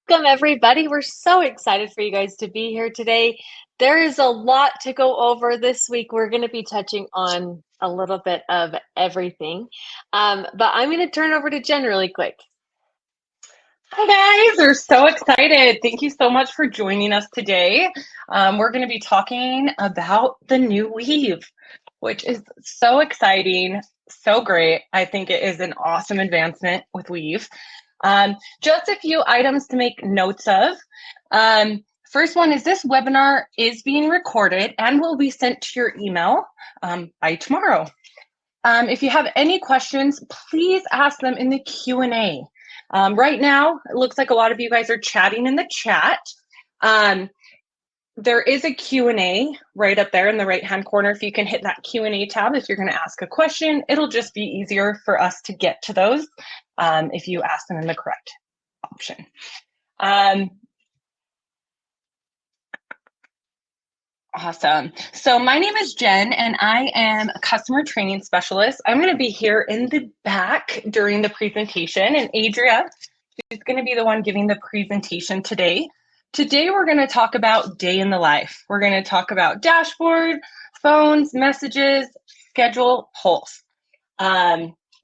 Welcome, everybody. We're so excited for you guys to be here today. There is a lot to go over this week. We're going to be touching on a little bit of everything. But I'm going to turn over to Jen really quick. Hi guys, we're so excited. Thank you so much for joining us today. We're going to be talking about the new weave, which is so exciting, so great. I think it is an awesome advancement with weave. Just a few items to make notes of. First one is this webinar is being recorded and will be sent to your email by tomorrow. If you have any questions, please ask them in the Q&A. Right now, it looks like a lot of you guys are chatting in the chat. There is a Q&A right up there in the right-hand corner. If you can hit that Q&A tab, if you're going to ask a question, it'll just be easier for us to get to those if you ask them in the correct option. Awesome. So my name is Jen, and I am a customer training specialist. I'm going to be here in the back during the presentation, and Adria is going to be the one giving the presentation today. Today, we're going to talk about day in the life. We're going to talk about dashboard, phones, messages, schedule, pulse.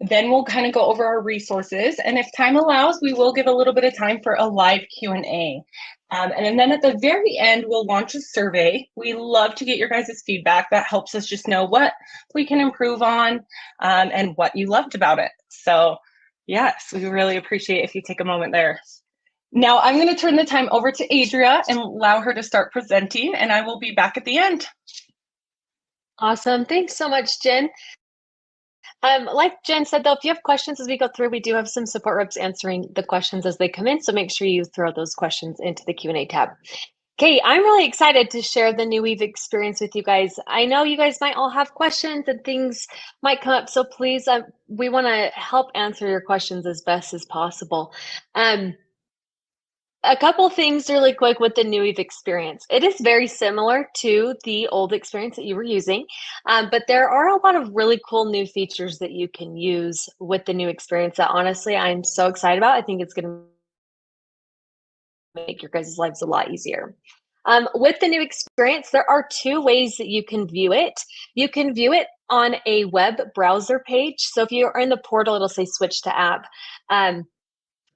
Then we'll kind of go over our resources, and if time allows, we will give a little bit of time for a live Q&A. And then at the very end, we'll launch a survey. We love to get your guys' feedback. That helps us just know what we can improve on and what you loved about it. So yes, we really appreciate if you take a moment there. Now I'm going to turn the time over to Adria and allow her to start presenting, and I will be back at the end. Awesome. Thanks so much, Jen. Like Jen said, though, if you have questions as we go through, we do have some support reps answering the questions as they come in. So make sure you throw those questions into the Q&A tab. Okay, I'm really excited to share the new Weave experience with you guys. I know you guys might all have questions and things might come up. So please, we want to help answer your questions as best as possible. A couple things really quick with the new Eve experience. It is very similar to the old experience that you were using, but there are a lot of really cool new features that you can use with the new experience that honestly I'm so excited about. I think it's going to make your guys' lives a lot easier. With the new experience, there are two ways that you can view it. You can view it on a web browser page. So if you're in the portal, it'll say switch to app,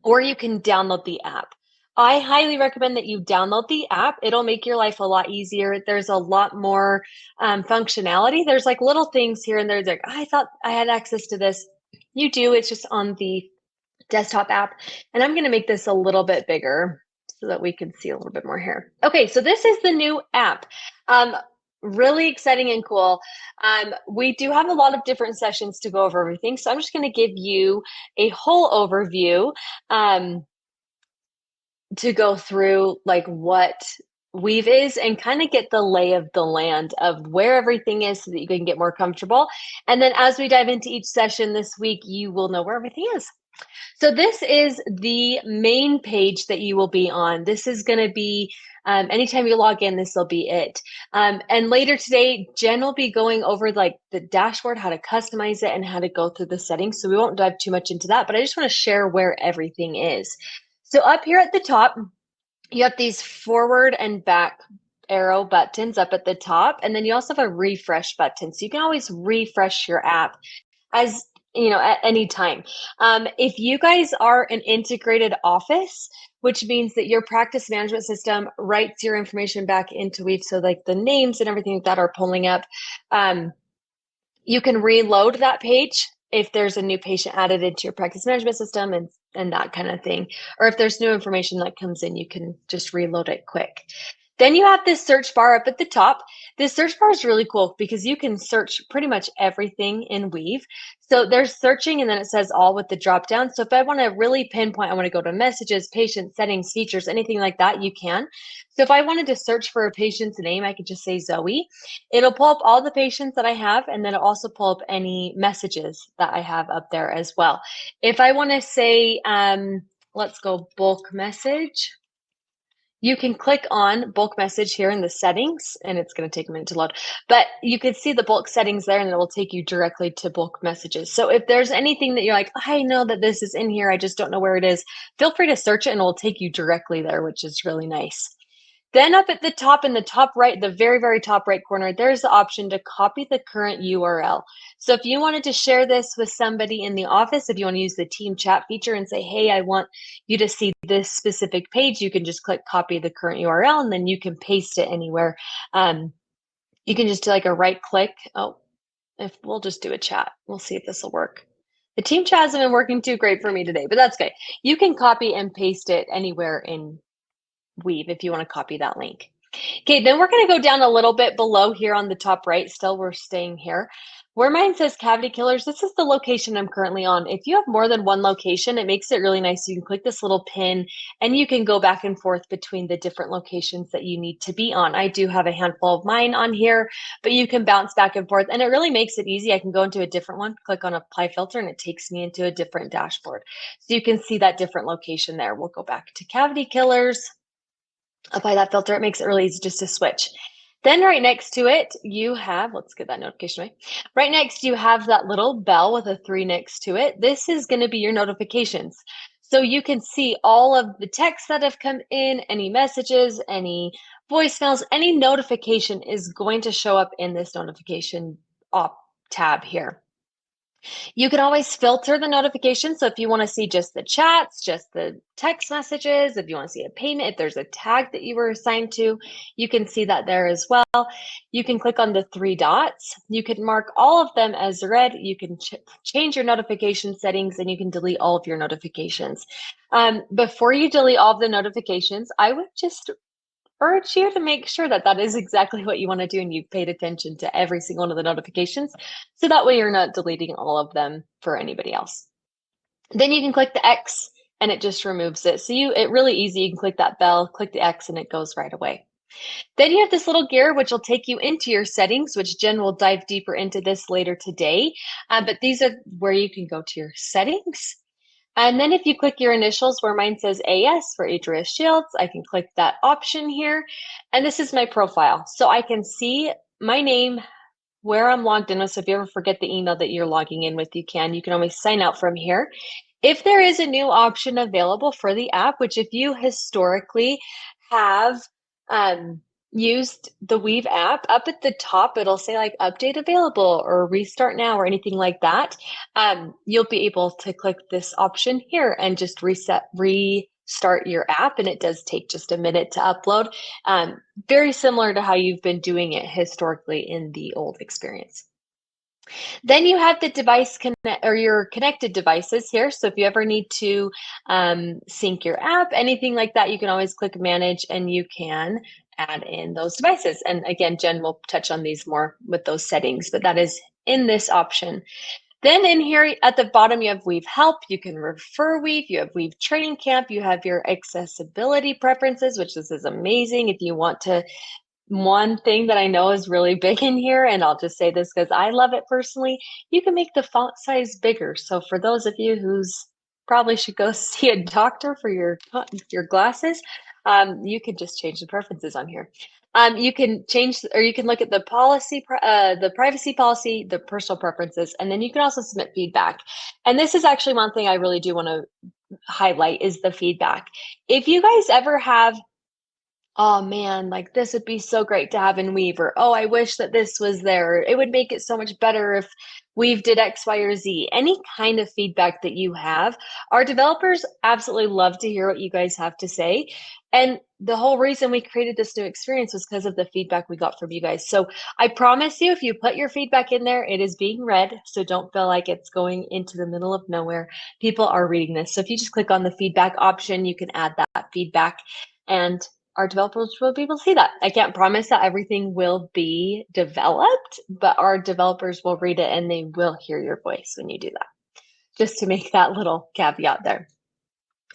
or you can download the app. I highly recommend that you download the app. It'll make your life a lot easier. There's a lot more functionality. There's like little things here and there. Like, I thought I had access to this. You do. It's just on the desktop app. And I'm going to make this a little bit bigger so that we can see a little bit more here. Okay, so this is the new app. Really exciting and cool. We do have a lot of different sessions to go over everything. So I'm just going to give you a whole overview to go through like what Weave is and kind of get the lay of the land of where everything is so that you can get more comfortable. And then as we dive into each session this week, you will know where everything is. So this is the main page that you will be on. This is going to be, anytime you log in, this will be it. And later today, Jen will be going over like the dashboard, how to customize it and how to go through the settings. So we won't dive too much into that, but I just want to share where everything is. So up here at the top, you have these forward and back arrow buttons up at the top, and then you also have a refresh button. So you can always refresh your app as you know at any time. If you guys are an integrated office, which means that your practice management system writes your information back into Weave, so like the names and everything that are pulling up, you can reload that page if there's a new patient added into your practice management system and that kind of thing. Or if there's new information that comes in, you can just reload it quick. Then you have this search bar up at the top. This search bar is really cool because you can search pretty much everything in Weave. So there's searching and then it says all with the drop down. So if I want to really pinpoint, I want to go to messages, patient settings, features, anything like that, you can. So if I wanted to search for a patient's name, I could just say Zoe. It'll pull up all the patients that I have, and then it'll also pull up any messages that I have up there as well. If I want to say, let's go bulk message. you can click on bulk message here in the settings, and it's going to take a minute to load, but you can see the bulk settings there and it will take you directly to bulk messages. So if there's anything that you're like, I know that this is in here, I just don't know where it is, feel free to search it and it will take you directly there, which is really nice. Then up at the top, in the top right, the very, very top right corner, there's the option to copy the current URL. So if you wanted to share this with somebody in the office, if you want to use the team chat feature and say, hey, I want you to see this specific page, you can just click copy the current URL and then you can paste it anywhere. You can just do like a right click. Oh, if we'll just do a chat, we'll see if this will work. The team chat hasn't been working too great for me today, but that's okay. You can copy and paste it anywhere in Weave if you want to copy that link. Okay, then we're going to go down a little bit below here on the top right. Still, we're staying here. Where mine says cavity killers, this is the location I'm currently on. If you have more than one location, it makes it really nice. You can click this little pin and you can go back and forth between the different locations that you need to be on. I do have a handful of mine on here, but you can bounce back and forth and it really makes it easy. I can go into a different one, click on apply filter, and it takes me into a different dashboard. So you can see that different location there. We'll go back to cavity killers. Apply that filter. It makes it really easy just to switch. Then right next to it, you have, let's get that notification away. Right next, you have that little bell with a 3 next to it. This is going to be your notifications. So you can see all of the texts that have come in, any messages, any voicemails, any notification is going to show up in this notification tab here. You can always filter the notifications. So if you want to see just the chats, just the text messages, if you want to see a payment, if there's a tag that you were assigned to, you can see that there as well. You can click on the 3 dots. You can mark all of them as red. You can change your notification settings and you can delete all of your notifications. Before you delete all of the notifications, I would just urge you to make sure that that is exactly what you want to do and you've paid attention to every single one of the notifications. So that way you're not deleting all of them for anybody else. Then you can click the X and it just removes it. So it really easy. You can click that bell, click the X, and it goes right away. Then you have this little gear, which will take you into your settings, which Jen will dive deeper into this later today. But these are where you can go to your settings. And then if you click your initials, where mine says AS for Adria Shields, I can click that option here. And this is my profile. So I can see my name, where I'm logged in with. So if you ever forget the email that you're logging in with, you can always sign out from here. If there is a new option available for the app, which if you historically have used the Weave app, up at the top, it'll say like update available or restart now or anything like that. You'll be able to click this option here and just restart your app. And it does take just a minute to upload. Very similar to how you've been doing it historically in the old experience. Then you have the device connect or your connected devices here. So if you ever need to sync your app, anything like that, you can always click manage and you can add in those devices. And again, Jen will touch on these more with those settings, but that is in this option. Then in here at the bottom, you have Weave Help. You can refer Weave. You have Weave Training Camp. You have your accessibility preferences, which this is amazing if you want to. One thing that I know is really big in here, and I'll just say this because I love it personally, you can make the font size bigger. So for those of you who's probably should go see a doctor for your glasses, you can just change the preferences on here. You can change, or you can look at the policy, the privacy policy, the personal preferences, and then you can also submit feedback. And this is actually one thing I really do want to highlight is the feedback. If you guys ever have, oh man, like this would be so great to have in Weave, or oh, I wish that this was there. It would make it so much better if Weave did X, Y, or Z. Any kind of feedback that you have, our developers absolutely love to hear what you guys have to say. And the whole reason we created this new experience was because of the feedback we got from you guys. So I promise you, if you put your feedback in there, it is being read. So don't feel like it's going into the middle of nowhere. People are reading this. So if you just click on the feedback option, you can add that feedback and our developers will be able to see that. I can't promise that everything will be developed, but our developers will read it and they will hear your voice when you do that. Just to make that little caveat there.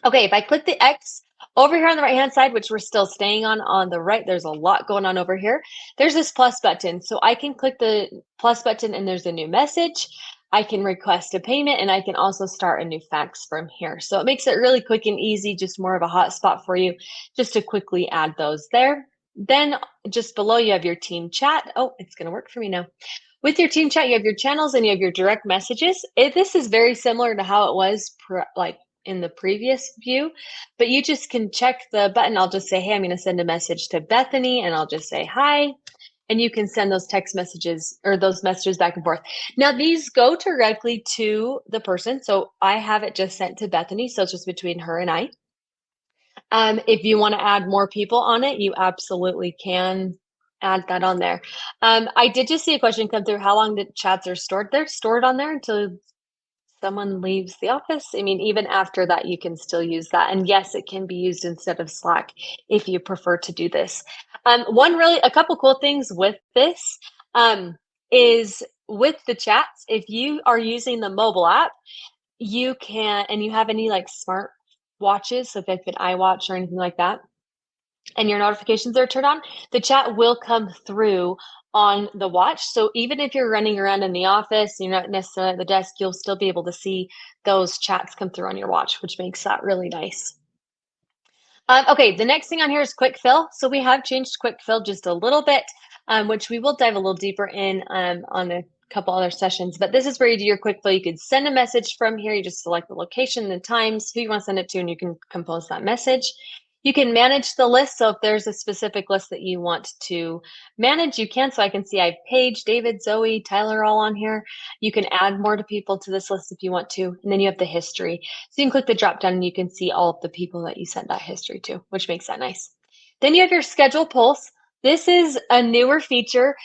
Okay, if I click the X over here on the right-hand side, which we're still staying on the right, there's a lot going on over here. There's this plus button. So I can click the plus button and there's a new message. I can request a payment, and I can also start a new fax from here. So it makes it really quick and easy, just more of a hotspot for you, just to quickly add those there. Then just below you have your team chat. Oh, it's going to work for me now. With your team chat, you have your channels and you have your direct messages. This is very similar to how it was like in the previous view, but you just can check the button. I'll just say, hey, I'm going to send a message to Bethany, and I'll just say hi. And you can send those text messages or those messages back and forth. Now, these go directly to the person. So I have it just sent to Bethany. So it's just between her and I. If you want to add more people on it, you absolutely can add that on there. I did just see a question come through. How long did chats are stored? They're stored on there until someone leaves the office. I mean, even after that, you can still use that. And yes, it can be used instead of Slack if you prefer to do this. A couple cool things with this is with the chats, if you are using the mobile app, you can, and you have any like smart watches, so if you have an iWatch or anything like that, and your notifications are turned on, the chat will come through on the watch. So even if you're running around in the office, you're not necessarily at the desk, you'll still be able to see those chats come through on your watch, which makes that really nice. Okay, the next thing on here is quick fill. So we have changed quick fill just a little bit, which we will dive a little deeper in on a couple other sessions. But this is where you do your quick fill. You could send a message from here. You just select the location, the times, who you want to send it to, and you can compose that message. You can manage the list. So if there's a specific list that you want to manage, you can. So I can see I have Paige, David, Zoe, Tyler all on here. You can add more to people to this list if you want to. And then you have the history. So you can click the drop down and you can see all of the people that you sent that history to, which makes that nice. Then you have your schedule pulse. This is a newer feature.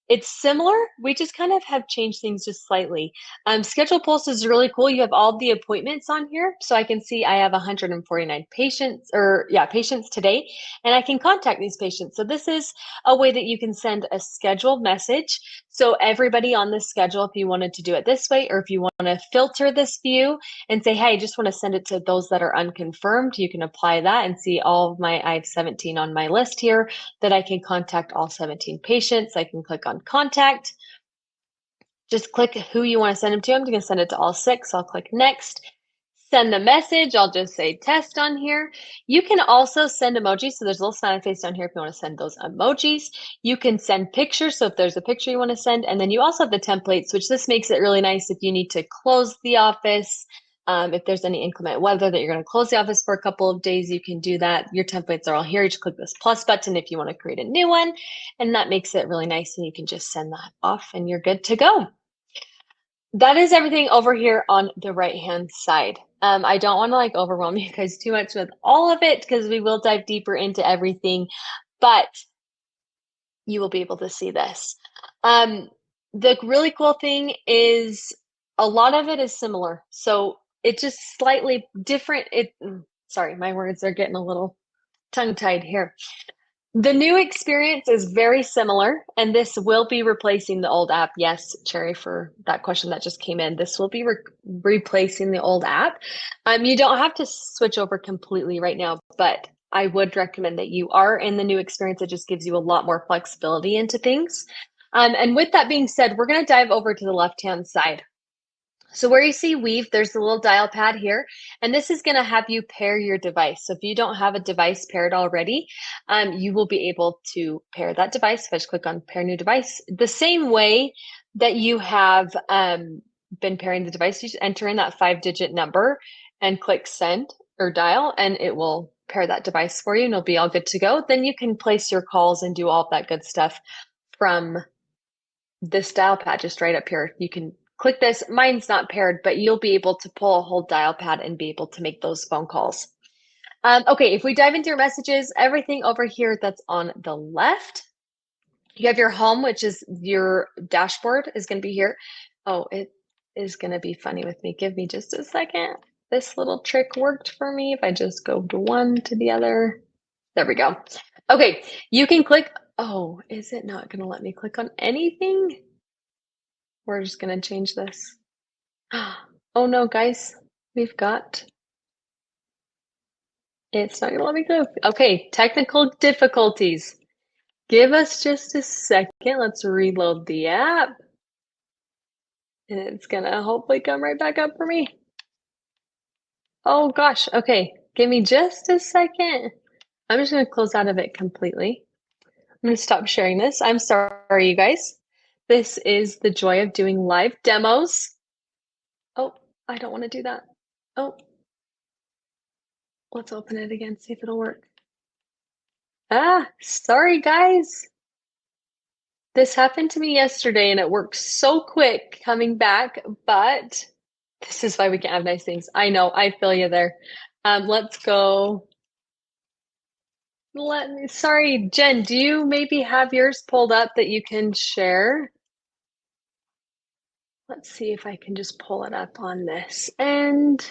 It's similar. We just kind of have changed things just slightly. Schedule Pulse is really cool. You have all the appointments on here. So I can see I have 149 patients today, and I can contact these patients. So this is a way that you can send a scheduled message. So everybody on the schedule, if you wanted to do it this way, or if you want to filter this view and say, hey, I just want to send it to those that are unconfirmed, you can apply that and see all of I have 17 on my list here that I can contact all 17 patients. I can click on contact, just click who you want to send them to. I'm going to send it to all 6. So I'll click next. Send the message. I'll just say test on here. You can also send emojis. So there's a little smiley face down here if you want to send those emojis. You can send pictures. So if there's a picture you want to send, and then you also have the templates, which this makes it really nice if you need to close the office. If there's any inclement weather that you're going to close the office for a couple of days, you can do that. Your templates are all here. You just click this plus button if you want to create a new one, and that makes it really nice. And you can just send that off and you're good to go. That is everything over here on the right-hand side. I don't want to like overwhelm you guys too much with all of it because we will dive deeper into everything, but you will be able to see this. The really cool thing is a lot of it is similar. So it's just slightly different. Sorry, my words are getting a little tongue-tied here. The new experience is very similar, and this will be replacing the old app. Yes, Cherry, for that question that just came in, this will be replacing the old app. You don't have to switch over completely right now, but I would recommend that you are in the new experience. It just gives you a lot more flexibility into things. And with that being said, we're going to dive over to the left-hand side. So where you see Weave, there's a little dial pad here, and this is going to have you pair your device. So if you don't have a device paired already, you will be able to pair that device. If I just click on pair new device, the same way that you have been pairing the device, you just enter in that 5-digit number and click send or dial, and it will pair that device for you and it'll be all good to go. Then you can place your calls and do all of that good stuff from this dial pad just right up here. You can click this. Mine's not paired, but you'll be able to pull a whole dial pad and be able to make those phone calls. Okay, if we dive into your messages, everything over here that's on the left, you have your home, which is your dashboard is going to be here. Oh, it is going to be funny with me. Give me just a second. This little trick worked for me. If I just go to one to the other, there we go. Okay, you can click. Oh, is it not going to let me click on anything? We're just going to change this. Oh no, guys, we've got, it's not going to let me go. Okay, technical difficulties. Give us just a second. Let's reload the app. And it's gonna hopefully come right back up for me. Oh gosh, okay. Give me just a second. I'm just gonna close out of it completely. I'm gonna stop sharing this. I'm sorry, you guys. This is the joy of doing live demos. Oh, I don't want to do that. Oh, let's open it again, see if it'll work. Ah, sorry guys. This happened to me yesterday and it worked so quick coming back, but this is why we can't have nice things. I know, I feel you there. Let's go. Sorry, Jen, do you maybe have yours pulled up that you can share? Let's see if I can just pull it up on this. And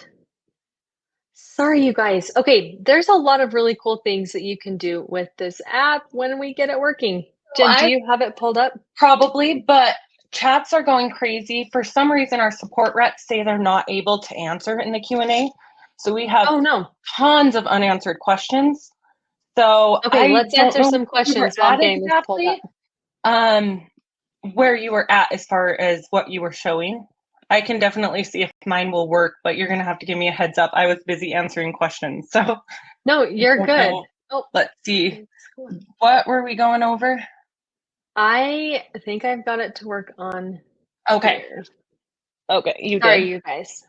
sorry, you guys. Okay, there's a lot of really cool things that you can do with this app when we get it working. Jen, do I you have it pulled up? probably, but chats are going crazy. For some reason, our support reps say they're not able to answer in the Q&A. So we have Oh no. tons of unanswered questions. So Okay, I let's don't answer know some where you were questions while I'm at getting this pulled up. exactly, where you were at as far as what you were showing. I can definitely see if mine will work, but you're going to have to give me a heads up. I was busy answering questions. So No, I you're don't good. know. Oh, Let's see. What were we going over? I think I've got it to work on Okay. here. Okay, you Sorry, did. you guys.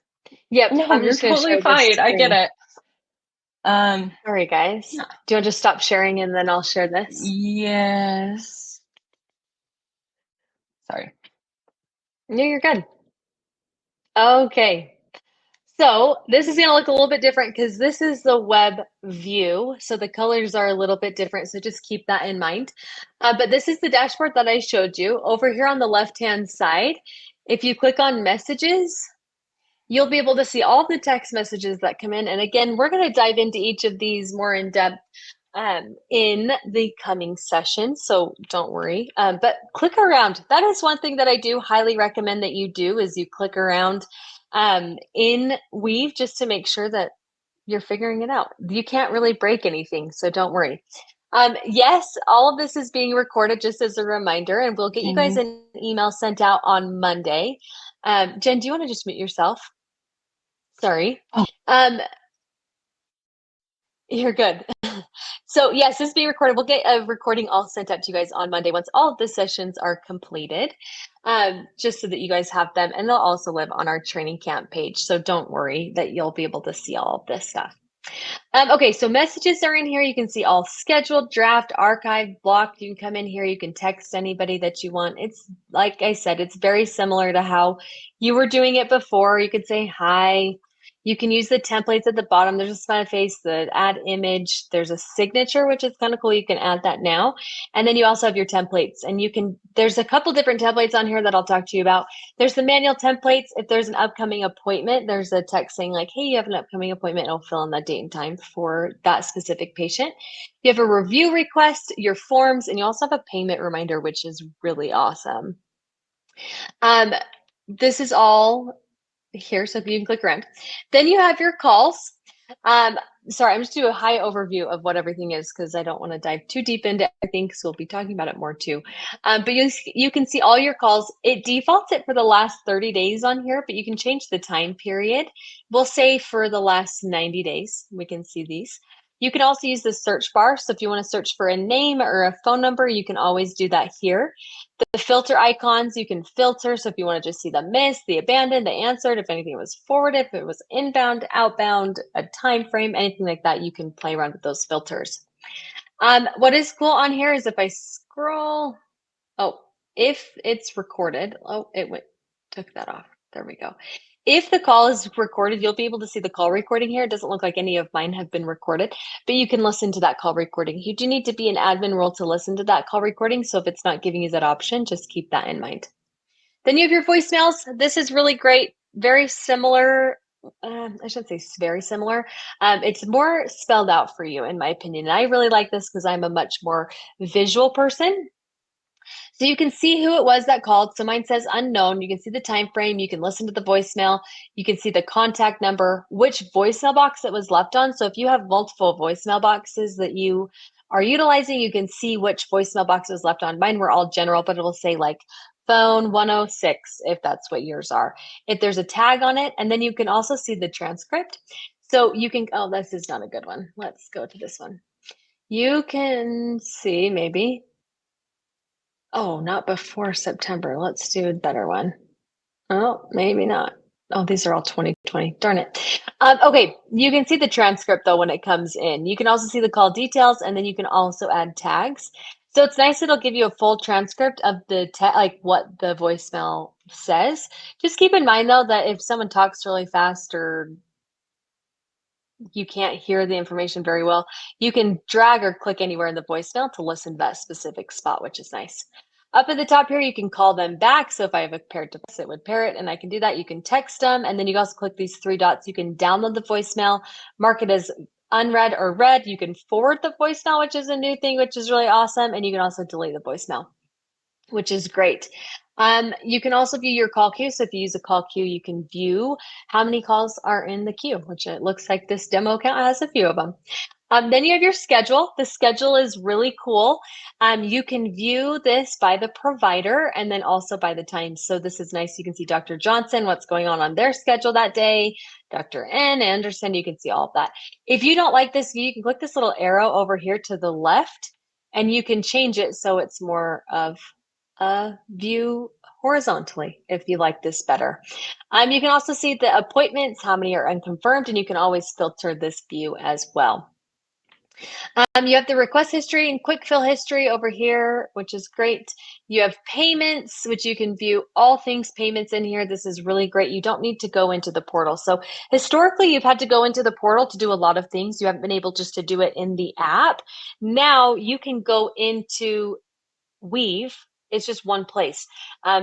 Yep, No, I'm you're just going to totally share this fine. I get screen. it. Sorry, guys. Yeah. Do you want to just stop sharing and then I'll share this? Yes. Sorry. No, you're good. Okay. So this is going to look a little bit different because this is the web view. So the colors are a little bit different. So just keep that in mind. But this is the dashboard that I showed you. Over here on the left-hand side, if you click on messages, you'll be able to see all the text messages that come in. And again, we're going to dive into each of these more in depth in the coming session. So don't worry. But click around. That is one thing that I do highly recommend that you do is you click around in Weave just to make sure that you're figuring it out. You can't really break anything, so don't worry. Yes, all of this is being recorded just as a reminder, and we'll get you guys an email sent out on Monday. Jen, do you want to just mute yourself? Sorry. Oh. You're good. So yes, this is being recorded. We'll get a recording all sent out to you guys on Monday once all of the sessions are completed, just so that you guys have them, and they'll also live on our training camp page. So don't worry that you'll be able to see all of this stuff. Okay, so messages are in here. You can see all scheduled, draft, archived, blocked. You can come in here. You can text anybody that you want. It's like I said, it's very similar to how you were doing it before. You could say hi. You can use the templates at the bottom. There's a smiley face, the add image. There's a signature, which is kind of cool. You can add that now. And then you also have your templates. And there's a couple different templates on here that I'll talk to you about. There's the manual templates. If there's an upcoming appointment, there's a text saying like, hey, you have an upcoming appointment. It'll fill in that date and time for that specific patient. You have a review request, your forms, and you also have a payment reminder, which is really awesome. This is all here, so if you can click around. Then you have your calls. Sorry, I'm just doing a high overview of what everything is because I don't want to dive too deep into everything because we'll be talking about it more too. But you can see all your calls. It defaults it for the last 30 days on here, but you can change the time period. We'll say for the last 90 days, we can see these. You can also use the search bar. So if you want to search for a name or a phone number, you can always do that here. The filter icons, you can filter. So if you want to just see the missed, the abandoned, the answered, if anything was forwarded, if it was inbound, outbound, a time frame, anything like that, you can play around with those filters. What is cool on here is if I scroll, if it's recorded, took that off. There we go. If the call is recorded, you'll be able to see the call recording here. It doesn't look like any of mine have been recorded, but you can listen to that call recording. You do need to be an admin role to listen to that call recording. So if it's not giving you that option, just keep that in mind. Then you have your voicemails. This is really great. Very similar. I shouldn't say very similar. It's more spelled out for you, in my opinion. And I really like this because I'm a much more visual person. So you can see who it was that called. So mine says unknown. You can see the time frame. You can listen to the voicemail. You can see the contact number, which voicemail box it was left on. So if you have multiple voicemail boxes that you are utilizing, you can see which voicemail box was left on. Mine were all general, but it will say like phone 106, if that's what yours are. If there's a tag on it, and then you can also see the transcript. So you can, oh, this is not a good one. Let's go to this one. You can see maybe, oh, not before September. Let's do a better one. Oh, maybe not. Oh, these are all 2020. Darn it. Okay, you can see the transcript though when it comes in. You can also see the call details, and then you can also add tags. So it's nice. It'll give you a full transcript of the like what the voicemail says. Just keep in mind though that if someone talks really fast or you can't hear the information very well, you can drag or click anywhere in the voicemail to listen to that specific spot, which is nice. Up at the top here, you can call them back. So if I have a paired device, it would pair it, and I can do that. You can text them, and then you can also click these three dots. You can download the voicemail, mark it as unread or read. You can forward the voicemail, which is a new thing, which is really awesome. And you can also delete the voicemail, which is great. You can also view your call queue. So if you use a call queue, you can view how many calls are in the queue, which it looks like this demo account has a few of them. Then you have your schedule. The schedule is really cool. You can view this by the provider and then also by the time. So this is nice. You can see Dr. Johnson, what's going on their schedule that day. Dr. N. Anderson, you can see all of that. If you don't like this view, you can click this little arrow over here to the left, and you can change it so it's more of a view horizontally if you like this better. You can also see the appointments, how many are unconfirmed, and you can always filter this view as well. You have the request history and quick fill history over here, which is great. You have payments, which you can view all things payments in here. This is really great. You don't need to go into the portal. So historically, you've had to go into the portal to do a lot of things. You haven't been able just to do it in the app. Now you can go into Weave. It's just one place.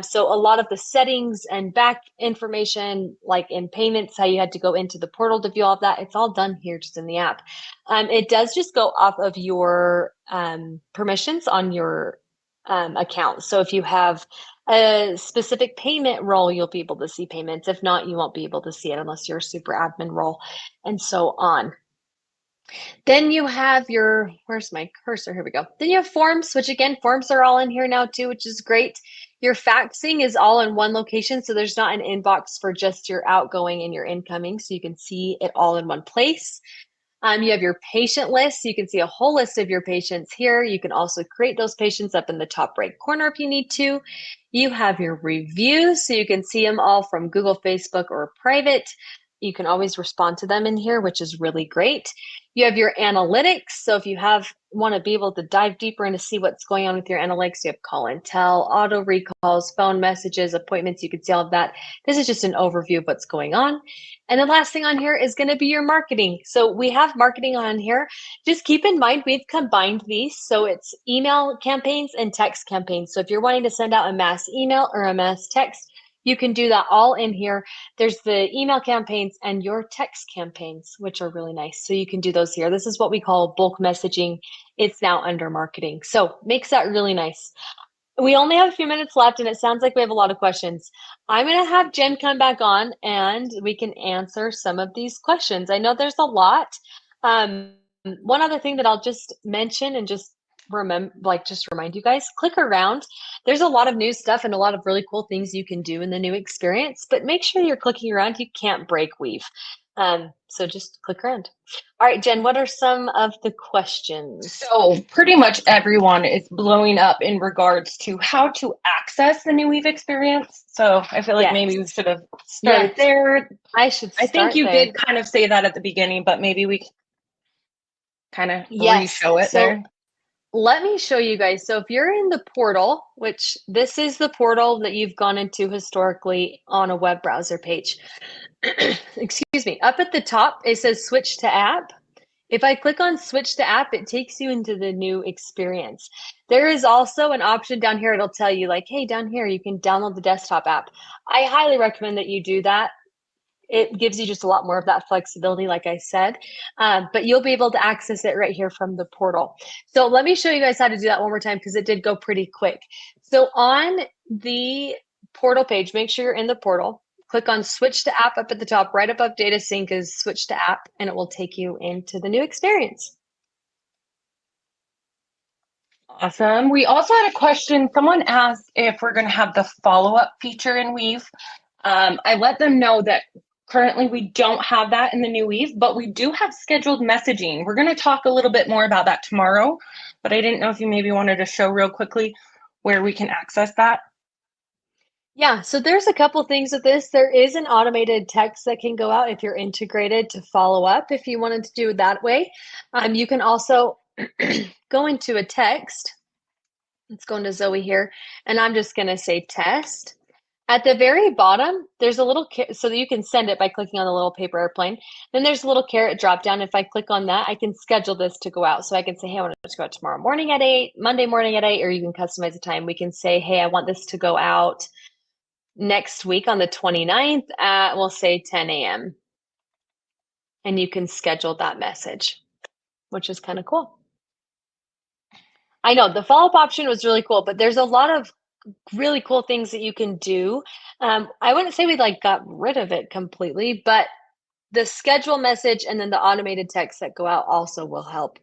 So a lot of the settings and back information, like in payments, how you had to go into the portal to view all of that, it's all done here just in the app. It does just go off of your permissions on your account. So if you have a specific payment role, you'll be able to see payments. If not, you won't be able to see it unless you're a super admin role, and so on. Then you have your, where's my cursor? Here we go. Then you have forms, which again, forms are all in here now too, which is great. Your faxing is all in one location. So there's not an inbox for just your outgoing and your incoming. So you can see it all in one place. You have your patient list. You can see a whole list of your patients here. You can also create those patients up in the top right corner if you need to. You have your reviews, so you can see them all from Google, Facebook, or private. You can always respond to them in here, which is really great. You have your analytics. So if you want to be able to dive deeper into see what's going on with your analytics, you have call and tell, auto recalls, phone messages, appointments. You can see all of that. This is just an overview of what's going on. And the last thing on here is going to be your marketing. So we have marketing on here. Just keep in mind, we've combined these. So it's email campaigns and text campaigns. So if you're wanting to send out a mass email or a mass text, you can do that all in here. There's the email campaigns and your text campaigns, which are really nice. So you can do those here. This is what we call bulk messaging. It's now under marketing. So makes that really nice. We only have a few minutes left, and it sounds like we have a lot of questions. I'm going to have Jen come back on, and we can answer some of these questions. I know there's a lot. One other thing that I'll just mention and just remind you guys, click around. There's a lot of new stuff and a lot of really cool things you can do in the new experience, but make sure you're clicking around. You can't break Weave. So just click around. All right, Jen, what are some of the questions? So pretty much everyone is blowing up in regards to how to access the new Weave experience. So I feel like maybe we should have started there. I think you did kind of say that at the beginning, but maybe we kind of re-show it there. Let me show you guys. So if you're in the portal, which this is the portal that you've gone into historically on a web browser page. Excuse me. Up at the top, it says switch to app. If I click on switch to app, it takes you into the new experience. There is also an option down here. It'll tell you like, hey, down here, you can download the desktop app. I highly recommend that you do that. It gives you just a lot more of that flexibility, like I said, but you'll be able to access it right here from the portal. So let me show you guys how to do that one more time because it did go pretty quick. So on the portal page, make sure you're in the portal. Click on switch to app up at the top. Right above data sync is switch to app, and it will take you into the new experience. Awesome. We also had a question. Someone asked if we're going to have the follow-up feature in Weave. I let them know that currently we don't have that in the new Weave, but we do have scheduled messaging. We're going to talk a little bit more about that tomorrow, but I didn't know if you maybe wanted to show real quickly where we can access that. Yeah, so there's a couple things with this. There is an automated text that can go out if you're integrated to follow up if you wanted to do it that way. You can also go into a text. Let's go into Zoe here, and I'm just going to say test. At the very bottom, there's a little so that you can send it by clicking on the little paper airplane. Then there's a little caret drop down. If I click on that, I can schedule this to go out. So I can say, hey, I want it to go out tomorrow morning at 8, Monday morning at 8, or you can customize the time. We can say, hey, I want this to go out next week on the 29th at, we'll say 10 a.m. And you can schedule that message, which is kind of cool. I know the follow-up option was really cool, but there's a lot of really cool things that you can do. I wouldn't say we got rid of it completely, but the schedule message and then the automated texts that go out also will help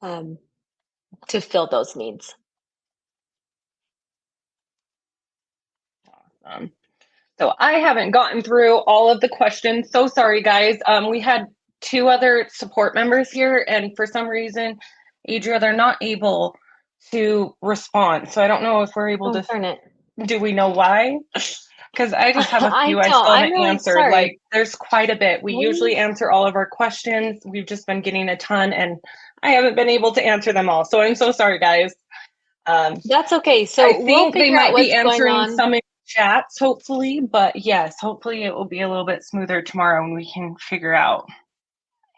to fill those needs. Awesome. So I haven't gotten through all of the questions. So sorry, guys. We had 2 other support members here, and for some reason, Adria, they're not able to respond. So I don't know if we're able to. Darn it. Do we know why? Because I just have a few I still haven't really answered. Sorry. There's quite a bit. We usually answer all of our questions. We've just been getting a ton, and I haven't been able to answer them all. So I'm so sorry, guys. That's okay. So I think they might be answering some in chats, hopefully. But yes, hopefully it will be a little bit smoother tomorrow and we can figure out.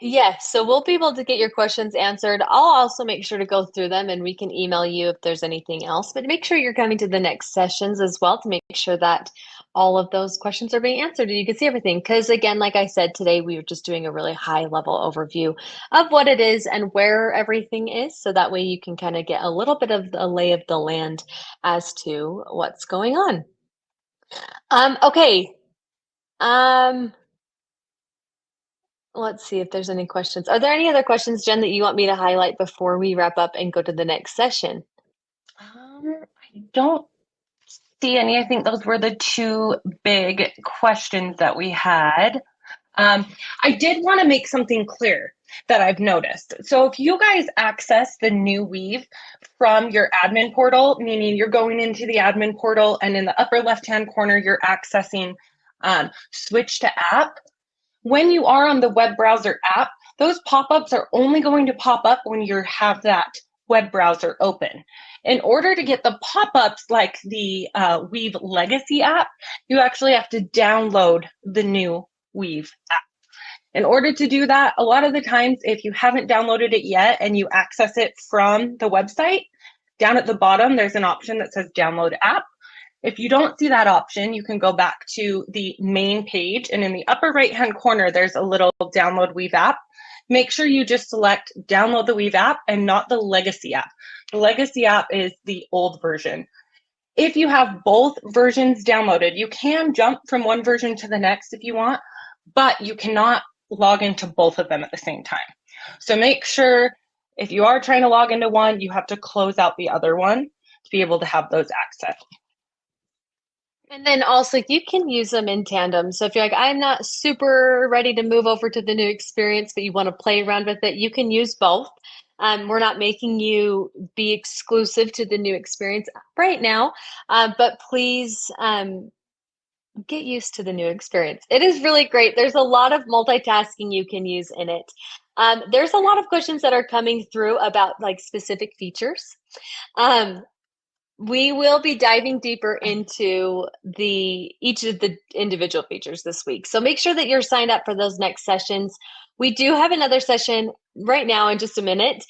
Yes, so we'll be able to get your questions answered. I'll also make sure to go through them and we can email you if there's anything else. But make sure you're coming to the next sessions as well to make sure that all of those questions are being answered and you can see everything. Because again, like I said, today we were just doing a really high level overview of what it is and where everything is. So that way you can kind of get a little bit of the lay of the land as to what's going on. Okay. Let's see if there's any questions. Are there any other questions, Jen, that you want me to highlight before we wrap up and go to the next session? I don't see any. I think those were the 2 big questions that we had. I did want to make something clear that I've noticed. So if you guys access the new Weave from your admin portal, meaning you're going into the admin portal and in the upper left-hand corner, you're accessing switch to app. When you are on the web browser app, those pop-ups are only going to pop up when you have that web browser open. In order to get the pop-ups like the Weave Legacy app, you actually have to download the new Weave app. In order to do that, a lot of the times, if you haven't downloaded it yet and you access it from the website, down at the bottom, there's an option that says download app. If you don't see that option, you can go back to the main page, and in the upper right-hand corner, there's a little download Weave app. Make sure you just select download the Weave app and not the Legacy app. The Legacy app is the old version. If you have both versions downloaded, you can jump from one version to the next if you want, but you cannot log into both of them at the same time. So make sure if you are trying to log into one, you have to close out the other one to be able to have those access. And then also you can use them in tandem. So if you're like, I'm not super ready to move over to the new experience, but you want to play around with it, you can use both. We're not making you be exclusive to the new experience right now, but please get used to the new experience. It is really great. There's a lot of multitasking you can use in it. There's a lot of questions that are coming through about specific features. We will be diving deeper into each of the individual features this week. So make sure that you're signed up for those next sessions. We do have another session right now in just a minute.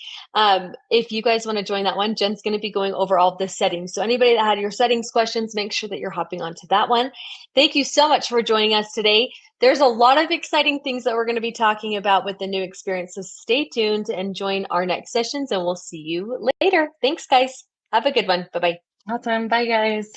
If you guys want to join that one, Jen's going to be going over all of the settings. So anybody that had your settings questions, make sure that you're hopping onto that one. Thank you so much for joining us today. There's a lot of exciting things that we're going to be talking about with the new experience. So stay tuned and join our next sessions, and we'll see you later. Thanks, guys. Have a good one. Bye-bye. Awesome. Bye, guys.